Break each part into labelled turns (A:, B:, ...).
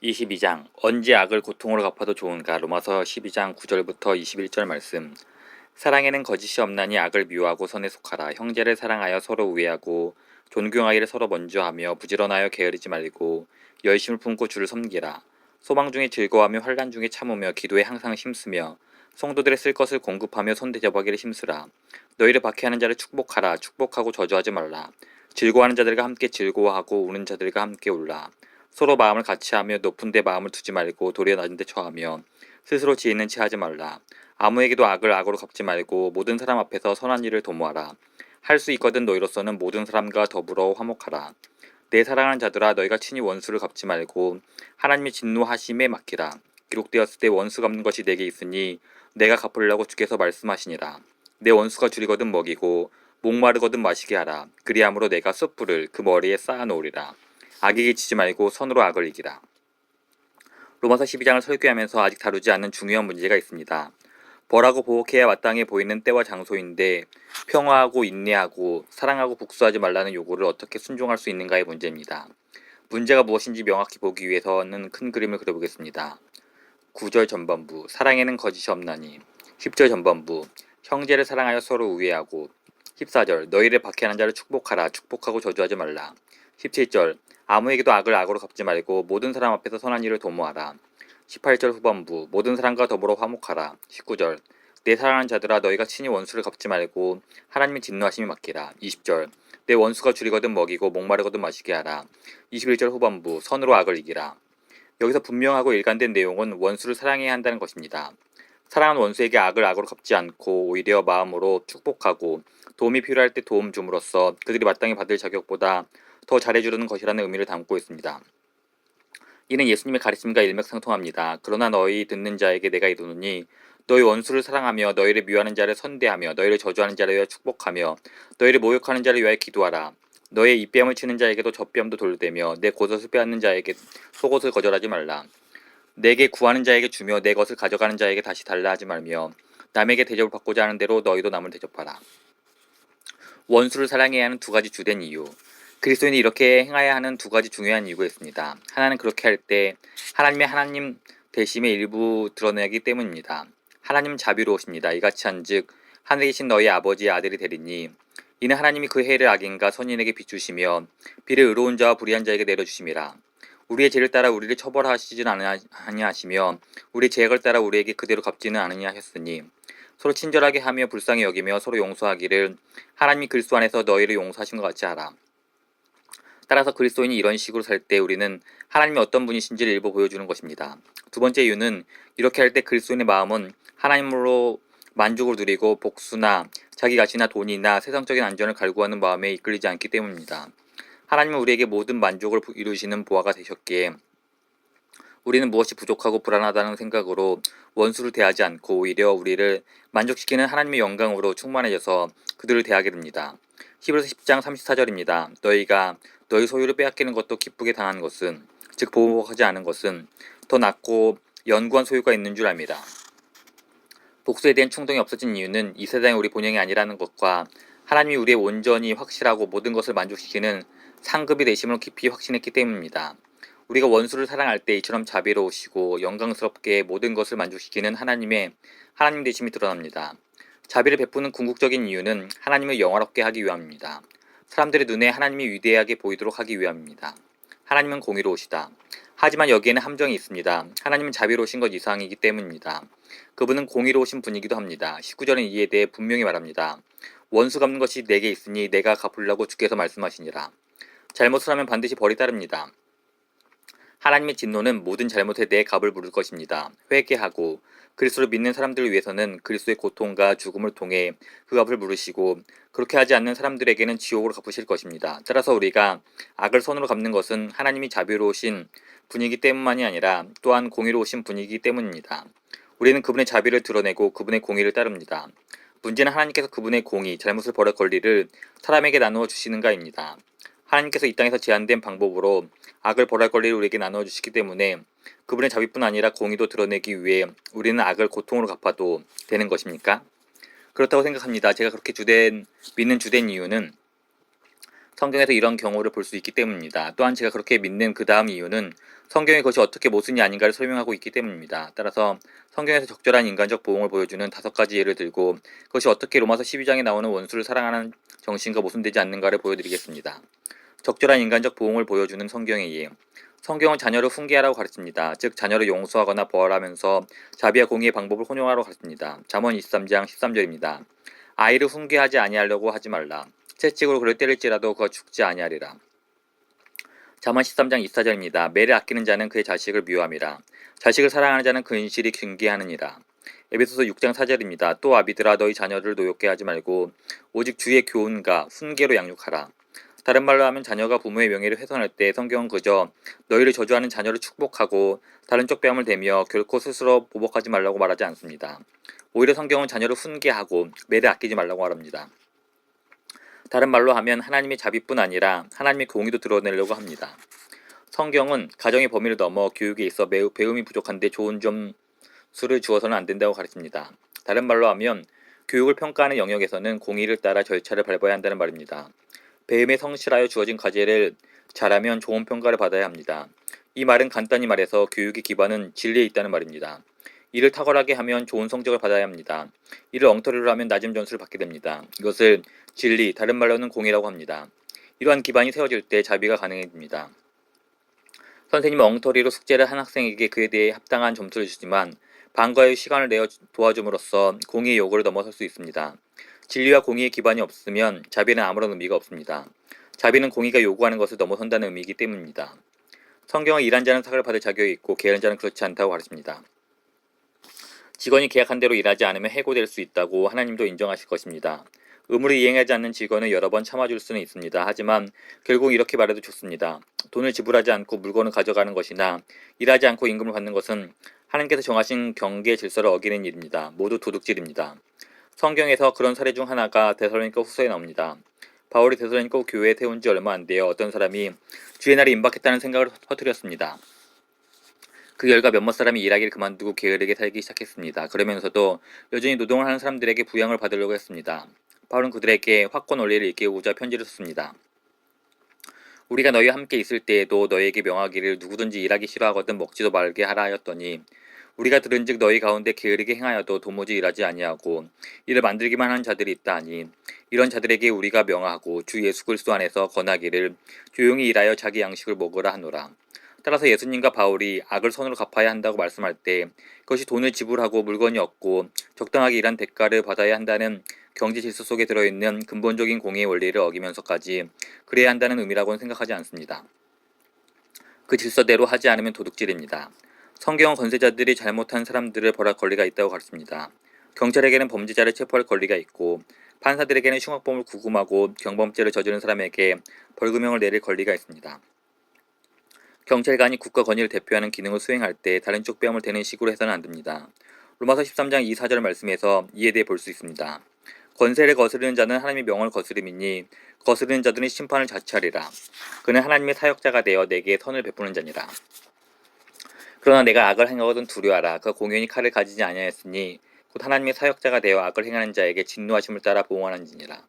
A: 22장 언제 악을 고통으로 갚아도 좋은가. 로마서 12장 9절부터 21절 말씀. 사랑에는 거짓이 없나니 악을 미워하고 선에 속하라. 형제를 사랑하여 서로 우애하고 존경하기를 서로 먼저 하며 부지런하여 게으르지 말고 열심을 품고 주를 섬기라. 소망 중에 즐거워하며 환난 중에 참으며 기도에 항상 힘쓰며 성도들의 쓸 것을 공급하며 손대접하기를 힘쓰라. 너희를 박해하는 자를 축복하라. 축복하고 저주하지 말라. 즐거워하는 자들과 함께 즐거워하고 우는 자들과 함께 울라. 서로 마음을 같이하며 높은 데 마음을 두지 말고 도리어 낮은 데 처하며 스스로 지혜 있는 채 하지 말라. 아무에게도 악을 악으로 갚지 말고 모든 사람 앞에서 선한 일을 도모하라. 할 수 있거든 너희로서는 모든 사람과 더불어 화목하라. 내 사랑하는 자들아, 너희가 친히 원수를 갚지 말고 하나님의 진노하심에 맡기라. 기록되었을 때 원수 갚는 것이 내게 있으니 내가 갚으려고 주께서 말씀하시니라. 내 원수가 줄이거든 먹이고 목마르거든 마시게 하라. 그리함으로 내가 숯불을 그 머리에 쌓아 놓으리라. 악에게 지지 말고 선으로 악을 이기라. 로마서 12장을 설교하면서 아직 다루지 않은 중요한 문제가 있습니다. 벌하고 보복해야 마땅해 보이는 때와 장소인데 평화하고 인내하고 사랑하고 복수하지 말라는 요구를 어떻게 순종할 수 있는가의 문제입니다. 문제가 무엇인지 명확히 보기 위해서는 큰 그림을 그려보겠습니다. 9절 전반부 사랑에는 거짓이 없나니. 10절 전반부 형제를 사랑하여 서로 우애하고. 14절 너희를 박해하는 자를 축복하라. 축복하고 저주하지 말라. 17절 아무에게도 악을 악으로 갚지 말고 모든 사람 앞에서 선한 일을 도모하라. 18절 후반부 모든 사람과 더불어 화목하라. 19절 내 사랑하는 자들아, 너희가 친히 원수를 갚지 말고 하나님의 진노하심에 맡기라. 20절 내 원수가 줄이거든 먹이고 목마르거든 마시게 하라. 21절 후반부 선으로 악을 이기라. 여기서 분명하고 일관된 내용은 원수를 사랑해야 한다는 것입니다. 사랑하는 원수에게 악을 악으로 갚지 않고 오히려 마음으로 축복하고 도움이 필요할 때 도움 줌으로써 그들이 마땅히 받을 자격보다 더 잘해주려는 것이라는 의미를 담고 있습니다. 이는 예수님의 가르침과 일맥상통합니다. 그러나 너희 듣는 자에게 내가 이르노니 너희 원수를 사랑하며 너희를 미워하는 자를 선대하며 너희를 저주하는 자를 위하여 축복하며 너희를 모욕하는 자를 위하여 기도하라. 너의 입뺨을 치는 자에게도 젖뺨도 돌대며 내 곳옷을 빼앗는 자에게 속옷을 거절하지 말라. 내게 구하는 자에게 주며 내 것을 가져가는 자에게 다시 달라 하지 말며 남에게 대접을 받고자 하는 대로 너희도 남을 대접하라. 원수를 사랑해야 하는 두 가지 주된 이유. 그리스도인이 이렇게 행해야 하는 두 가지 중요한 이유가 있습니다. 하나는 그렇게 할 때 하나님 되심의 일부 드러내기 때문입니다. 하나님은 자비로우십니다. 이같이 한즉 하늘에 계신 너희 아버지의 아들이 되리니 이는 하나님이 그 해를 악인과 선인에게 비추시며 비를 의로운 자와 불의한 자에게 내려주심이라. 우리의 죄를 따라 우리를 처벌하시지는 아니하시며 우리의 죄악을 따라 우리에게 그대로 갚지는 아니하셨으니 서로 친절하게 하며 불쌍히 여기며 서로 용서하기를 하나님이 그리스도 안에서 너희를 용서하신 것 같이 하라. 따라서 그리스도인이 이런 식으로 살 때 우리는 하나님이 어떤 분이신지를 일부 보여주는 것입니다. 두 번째 이유는 이렇게 할 때 그리스도인의 마음은 하나님으로 만족을 누리고 복수나 자기 가치나 돈이나 세상적인 안전을 갈구하는 마음에 이끌리지 않기 때문입니다. 하나님은 우리에게 모든 만족을 이루시는 보화가 되셨기에 우리는 무엇이 부족하고 불안하다는 생각으로 원수를 대하지 않고 오히려 우리를 만족시키는 하나님의 영광으로 충만해져서 그들을 대하게 됩니다. 히브리서 10장 34절입니다. 너희가 너희 소유를 빼앗기는 것도 기쁘게 당하는 것은, 즉 보복하지 않은 것은 더 낫고 연구한 소유가 있는 줄 압니다. 복수에 대한 충동이 없어진 이유는 이 세상의 우리 본영이 아니라는 것과 하나님이 우리의 온전히 확실하고 모든 것을 만족시키는 상급이 되심을 깊이 확신했기 때문입니다. 우리가 원수를 사랑할 때 이처럼 자비로우시고 영광스럽게 모든 것을 만족시키는 하나님 되심이 드러납니다. 자비를 베푸는 궁극적인 이유는 하나님을 영화롭게 하기 위함입니다. 사람들의 눈에 하나님이 위대하게 보이도록 하기 위함입니다. 하나님은 공의로우시다. 하지만 여기에는 함정이 있습니다. 하나님은 자비로우신 것 이상이기 때문입니다. 그분은 공의로우신 분이기도 합니다. 19절은 이에 대해 분명히 말합니다. 원수 갚는 것이 내게 있으니 내가 갚으려고 주께서 말씀하시니라. 잘못을 하면 반드시 벌이 따릅니다. 하나님의 진노는 모든 잘못에 대해 값을 물을 것입니다. 회개하고 그리스도를 믿는 사람들을 위해서는 그리스도의 고통과 죽음을 통해 그 값을 물으시고 그렇게 하지 않는 사람들에게는 지옥으로 갚으실 것입니다. 따라서 우리가 악을 선으로 갚는 것은 하나님이 자비로우신 분이기 때문만이 아니라 또한 공의로우신 분이기 때문입니다. 우리는 그분의 자비를 드러내고 그분의 공의를 따릅니다. 문제는 하나님께서 그분의 공의, 잘못을 벌할 권리를 사람에게 나누어 주시는가입니다. 하나님께서 이 땅에서 제한된 방법으로 악을 벌할 권리를 우리에게 나누어 주시기 때문에 그분의 자비뿐 아니라 공의도 드러내기 위해 우리는 악을 고통으로 갚아도 되는 것입니까? 그렇다고 생각합니다. 제가 그렇게 믿는 주된 이유는 성경에서 이런 경우를 볼 수 있기 때문입니다. 또한 제가 그렇게 믿는 그 다음 이유는 성경이 그것이 어떻게 모순이 아닌가를 설명하고 있기 때문입니다. 따라서 성경에서 적절한 인간적 보응을 보여주는 5가지 예를 들고 그것이 어떻게 로마서 12장에 나오는 원수를 사랑하는 정신과 모순되지 않는가를 보여드리겠습니다. 적절한 인간적 보응을 보여주는 성경의 예. 성경은 자녀를 훈계하라고 가르칩니다. 즉 자녀를 용서하거나 벌하면서 자비와 공의의 방법을 혼용하라고 가르칩니다. 잠언 23장 13절입니다. 아이를 훈계하지 아니하려고 하지 말라. 채찍으로 그를 때릴지라도 그가 죽지 아니하리라. 잠언 13장 24절입니다. 매를 아끼는 자는 그의 자식을 미워함이라. 자식을 사랑하는 자는 근실이 경계하느니라. 에베소서 6장 4절입니다. 또 아비들아 너희 자녀를 노엽게 하지 말고 오직 주의 교훈과 훈계로 양육하라. 다른 말로 하면 자녀가 부모의 명예를 훼손할 때 성경은 그저 너희를 저주하는 자녀를 축복하고 다른 쪽 뺨을 대며 결코 스스로 보복하지 말라고 말하지 않습니다. 오히려 성경은 자녀를 훈계하고 매를 아끼지 말라고 말합니다. 다른 말로 하면 하나님의 자비뿐 아니라 하나님의 공의도 드러내려고 합니다. 성경은 가정의 범위를 넘어 교육에 있어 매우 배움이 부족한데 좋은 점수를 주어서는 안 된다고 가르칩니다. 다른 말로 하면 교육을 평가하는 영역에서는 공의를 따라 절차를 밟아야 한다는 말입니다. 배움에 성실하여 주어진 과제를 잘하면 좋은 평가를 받아야 합니다. 이 말은 간단히 말해서 교육의 기반은 진리에 있다는 말입니다. 이를 탁월하게 하면 좋은 성적을 받아야 합니다. 이를 엉터리로 하면 낮은 점수를 받게 됩니다. 이것을 진리, 다른 말로는 공의라고 합니다. 이러한 기반이 세워질 때 자비가 가능해집니다. 선생님은 엉터리로 숙제를 한 학생에게 그에 대해 합당한 점수를 주지만 방과후 시간을 내어 도와줌으로써 공의의 요구를 넘어설 수 있습니다. 진리와 공의의 기반이 없으면 자비는 아무런 의미가 없습니다. 자비는 공의가 요구하는 것을 넘어선다는 의미이기 때문입니다. 성경은 일한 자는 상을 받을 자격이 있고 게으른 자는 그렇지 않다고 가르칩니다. 직원이 계약한 대로 일하지 않으면 해고될 수 있다고 하나님도 인정하실 것입니다. 의무를 이행하지 않는 직원은 여러 번 참아줄 수는 있습니다. 하지만 결국 이렇게 말해도 좋습니다. 돈을 지불하지 않고 물건을 가져가는 것이나 일하지 않고 임금을 받는 것은 하나님께서 정하신 경계 질서를 어기는 일입니다. 모두 도둑질입니다. 성경에서 그런 사례 중 하나가 데살로니가 후서에 나옵니다. 바울이 데살로니가 교회에 세운 지 얼마 안 되어 어떤 사람이 주의 날이 임박했다는 생각을 터뜨렸습니다. 그 결과 몇몇 사람이 일하기를 그만두고 게으르게 살기 시작했습니다. 그러면서도 여전히 노동을 하는 사람들에게 부양을 받으려고 했습니다. 바울은 그들에게 확고 원리를 일깨우고자 편지를 썼습니다. 우리가 너희와 함께 있을 때에도 너희에게 명하기를 누구든지 일하기 싫어하거든 먹지도 말게 하라 하였더니 우리가 들은즉 너희 가운데 게으르게 행하여도 도무지 일하지 아니하고 이를 만들기만 하는 자들이 있다 하니 이런 자들에게 우리가 명하고 주 예수 그리스도 안에서 권하기를 조용히 일하여 자기 양식을 먹으라 하노라. 따라서 예수님과 바울이 악을 선으로 갚아야 한다고 말씀할 때 그것이 돈을 지불하고 물건이 없고 적당하게 일한 대가를 받아야 한다는 경제 질서 속에 들어있는 근본적인 공의의 원리를 어기면서까지 그래야 한다는 의미라고는 생각하지 않습니다. 그 질서대로 하지 않으면 도둑질입니다. 성경은 권세자들이 잘못한 사람들을 벌할 권리가 있다고 가르칩니다. 경찰에게는 범죄자를 체포할 권리가 있고 판사들에게는 흉악범을 구금하고 경범죄를 저지른 사람에게 벌금형을 내릴 권리가 있습니다. 경찰관이 국가 권위를 대표하는 기능을 수행할 때 다른 쪽 뺨을 대는 식으로 해서는 안 됩니다. 로마서 13장 2-4절 말씀에서 이에 대해 볼 수 있습니다. 권세를 거스르는 자는 하나님의 명을 거스름이니 거스르는 자들은 심판을 자취하리라. 그는 하나님의 사역자가 되어 내게 선을 베푸는 자니라. 그러나 내가 악을 행하거든 두려워하라. 그가 공연히 칼을 가지지 아니하였으니 곧 하나님의 사역자가 되어 악을 행하는 자에게 진노하심을 따라 보응하는지니라.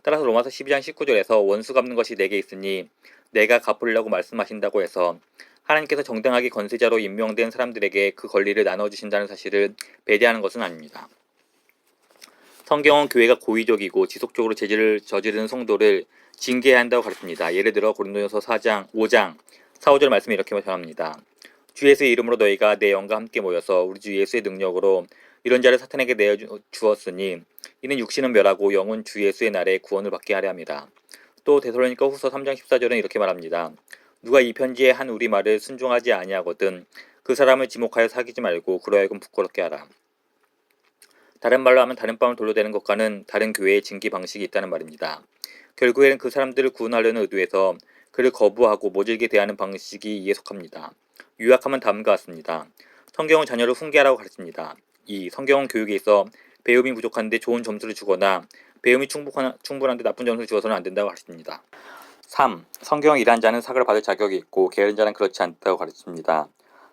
A: 따라서 로마서 12장 19절에서 원수 갚는 것이 내게 있으니 내가 갚으려고 말씀하신다고 해서 하나님께서 정당하게 권세자로 임명된 사람들에게 그 권리를 나눠주신다는 사실을 배제하는 것은 아닙니다. 성경은 교회가 고의적이고 지속적으로 죄를 저지르는 성도를 징계해야 한다고 가르칩니다. 예를 들어 고린도전서 5장 4-5절 말씀이 이렇게 전합니다. 주 예수의 이름으로 너희가 내 영과 함께 모여서 우리 주 예수의 능력으로 이런 자를 사탄에게 내어주었으니 이는 육신은 멸하고 영은 주 예수의 날에 구원을 받게 하려 함이라. 또 데살로니가 후서 3장 14절은 이렇게 말합니다. 누가 이 편지에 한 우리 말을 순종하지 아니하거든 그 사람을 지목하여 사귀지 말고 그로 하여금 부끄럽게 하라. 다른 말로 하면 다른 뺨을 돌려대는 것과는 다른 교회의 징계 방식이 있다는 말입니다. 결국에는 그 사람들을 구원하려는 의도에서 그를 거부하고 모질게 대하는 방식이 이에 속합니다. 요약하면 다음과 같습니다. 성경은 자녀를 훈계하라고 가르칩니다. 2. 성경은 교육에 있어 배움이 부족한데 좋은 점수를 주거나 배움이 충분한데 나쁜 점수를 주어서는 안 된다고 가르칩니다. 3. 성경은 일한 자는 상을 받을 자격이 있고 게으른 자는 그렇지 않다고 가르칩니다.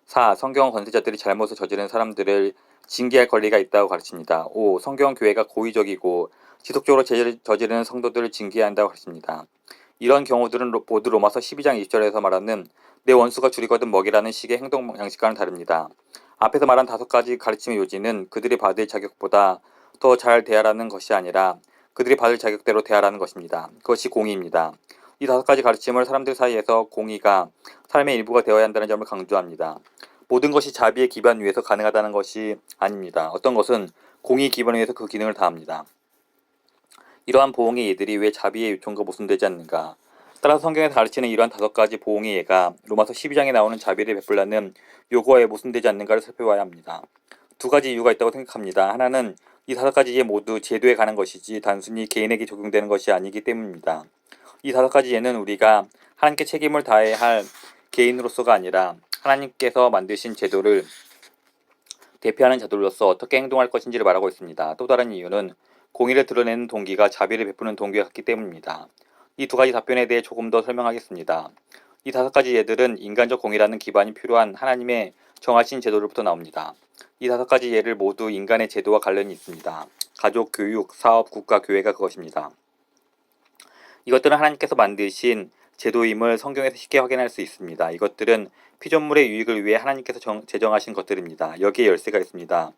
A: 4. 성경은 권세자들이 잘못을 저지른 사람들을 징계할 권리가 있다고 가르칩니다. 5. 성경은 교회가 고의적이고 지속적으로 죄를 저지르는 성도들을 징계해야 한다고 가르칩니다. 이런 경우들은 모두 로마서 12장 20절에서 말하는 내 원수가 줄이거든 먹이라는 식의 행동 양식과는 다릅니다. 앞에서 말한 5가지 가르침의 요지는 그들이 받을 자격보다 더 잘 대하라는 것이 아니라 그들이 받을 자격대로 대하라는 것입니다. 그것이 공의입니다. 이 5가지 가르침을 사람들 사이에서 공의가 삶의 일부가 되어야 한다는 점을 강조합니다. 모든 것이 자비의 기반 위에서 가능하다는 것이 아닙니다. 어떤 것은 공의 기반 위에서 그 기능을 다합니다. 이러한 보응의 예들이 왜 자비의 요청과 모순되지 않는가? 따라서 성경에서 가르치는 이러한 5가지 보응의 예가 로마서 12장에 나오는 자비를 베풀라는 요구와에 모순되지 않는가를 살펴봐야 합니다. 2가지 이유가 있다고 생각합니다. 하나는 이 5가지 예 모두 제도에 관한 것이지 단순히 개인에게 적용되는 것이 아니기 때문입니다. 이 5가지 예는 우리가 하나님께 책임을 다해야 할 개인으로서가 아니라 하나님께서 만드신 제도를 대표하는 자들로서 어떻게 행동할 것인지를 말하고 있습니다. 또 다른 이유는 공의를 드러내는 동기가 자비를 베푸는 동기와 같기 때문입니다. 이 2가지 답변에 대해 조금 더 설명하겠습니다. 이 5가지 예들은 인간적 공의라는 기반이 필요한 하나님의 정하신 제도로부터 나옵니다. 이 5가지 예를 모두 인간의 제도와 관련이 있습니다. 가족, 교육, 사업, 국가, 교회가 그것입니다. 이것들은 하나님께서 만드신 제도임을 성경에서 쉽게 확인할 수 있습니다. 이것들은 피조물의 유익을 위해 하나님께서 제정하신 것들입니다. 여기에 열쇠가 있습니다.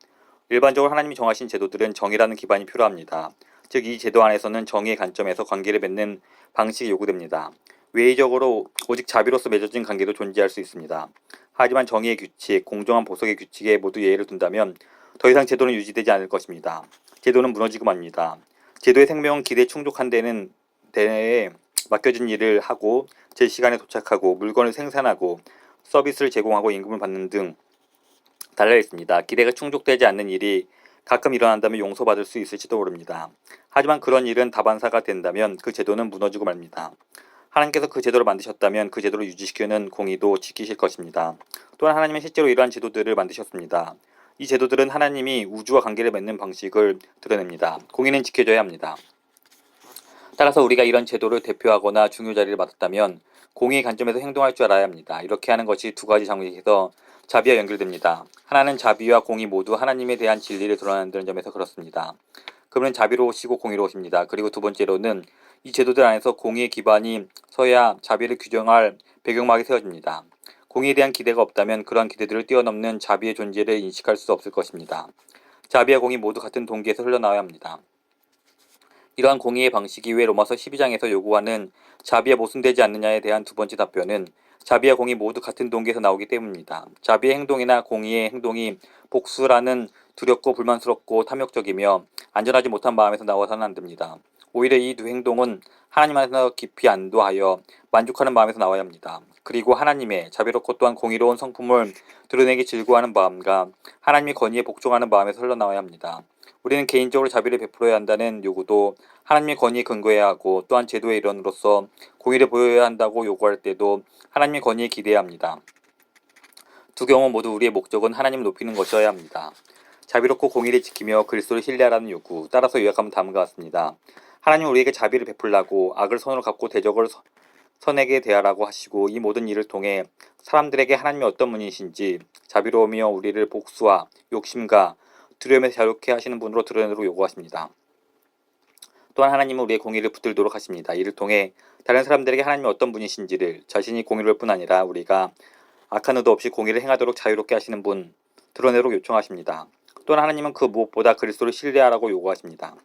A: 일반적으로 하나님이 정하신 제도들은 정의라는 기반이 필요합니다. 즉 이 제도 안에서는 정의의 관점에서 관계를 맺는 방식이 요구됩니다. 외의적으로 오직 자비로서 맺어진 관계도 존재할 수 있습니다. 하지만 정의의 규칙, 공정한 보석의 규칙에 모두 예의를 둔다면 더 이상 제도는 유지되지 않을 것입니다. 제도는 무너지고 맙니다. 제도의 생명은 기대에 충족한 데에 맡겨진 일을 하고 제 시간에 도착하고 물건을 생산하고 서비스를 제공하고 임금을 받는 등 달려 있습니다. 기대가 충족되지 않는 일이 가끔 일어난다면 용서받을 수 있을지도 모릅니다. 하지만 그런 일은 다반사가 된다면 그 제도는 무너지고 말입니다. 하나님께서 그 제도를 만드셨다면 그 제도를 유지시키는 공의도 지키실 것입니다. 또한 하나님은 실제로 이러한 제도들을 만드셨습니다. 이 제도들은 하나님이 우주와 관계를 맺는 방식을 드러냅니다. 공의는 지켜져야 합니다. 따라서 우리가 이런 제도를 대표하거나 중요 자리를 맡았다면 공의의 관점에서 행동할 줄 알아야 합니다. 이렇게 하는 것이 2가지 장면에서 자비와 연결됩니다. 하나는 자비와 공의 모두 하나님에 대한 진리를 드러낸다는 점에서 그렇습니다. 그분은 자비로우시고 공의로우십니다. 그리고 2번째로는 이 제도들 안에서 공의의 기반이 서야 자비를 규정할 배경막이 세워집니다. 공의에 대한 기대가 없다면 그러한 기대들을 뛰어넘는 자비의 존재를 인식할 수 없을 것입니다. 자비와 공의 모두 같은 동기에서 흘러나와야 합니다. 이러한 공의의 방식이 왜 로마서 12장에서 요구하는 자비에 모순되지 않느냐에 대한 2번째 답변은 자비와 공의 모두 같은 동기에서 나오기 때문입니다. 자비의 행동이나 공의의 행동이 복수라는 두렵고 불만스럽고 탐욕적이며 안전하지 못한 마음에서 나와서는 안 됩니다. 오히려 이 두 행동은 하나님 안에서 깊이 안도하여 만족하는 마음에서 나와야 합니다. 그리고 하나님의 자비롭고 또한 공의로운 성품을 드러내기 즐거워하는 마음과 하나님의 권위에 복종하는 마음에서 흘러나와야 합니다. 우리는 개인적으로 자비를 베풀어야 한다는 요구도 하나님의 권위에 근거해야 하고 또한 제도의 일원으로서 공의를 보여야 한다고 요구할 때도 하나님의 권위에 기대해야 합니다. 두 경우 모두 우리의 목적은 하나님을 높이는 것이어야 합니다. 자비롭고 공의를 지키며 그리스도를 신뢰하라는 요구, 따라서 요약하면 다음과 같습니다. 하나님은 우리에게 자비를 베풀라고 악을 선으로 갚고 대적을 선에게 대하라고 하시고 이 모든 일을 통해 사람들에게 하나님이 어떤 분이신지 자비로우며 우리를 복수와 욕심과 두려움에서 자유롭게 하시는 분으로 드러내도록 요구하십니다. 또한 하나님은 우리의 공의를 붙들도록 하십니다. 이를 통해 다른 사람들에게 하나님이 어떤 분이신지를 자신이 공의로울 뿐 아니라 우리가 악한 의도 없이 공의를 행하도록 자유롭게 하시는 분 드러내도록 요청하십니다. 또한 하나님은 그 무엇보다 그리스도를 신뢰하라고 요구하십니다.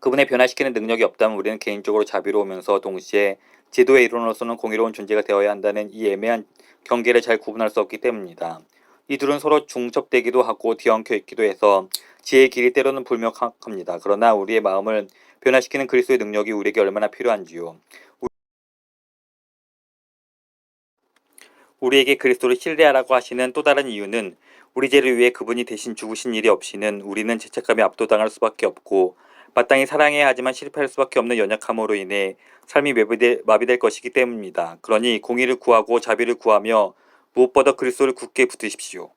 A: 그분의 변화시키는 능력이 없다면 우리는 개인적으로 자비로우면서 동시에 제도의 일원으로서는 공의로운 존재가 되어야 한다는 이 애매한 경계를 잘 구분할 수 없기 때문입니다. 이 둘은 서로 중첩되기도 하고 뒤엉켜 있기도 해서 지혜의 길이 때로는 불명확합니다. 그러나 우리의 마음을 변화시키는 그리스도의 능력이 우리에게 얼마나 필요한지요. 우리에게 그리스도를 신뢰하라고 하시는 또 다른 이유는 우리 죄를 위해 그분이 대신 죽으신 일이 없이는 우리는 죄책감에 압도당할 수밖에 없고 마땅히 사랑해야 하지만 실패할 수밖에 없는 연약함으로 인해 삶이 마비될 것이기 때문입니다. 그러니 공의를 구하고 자비를 구하며 무엇보다 그리스도를 굳게 붙드십시오.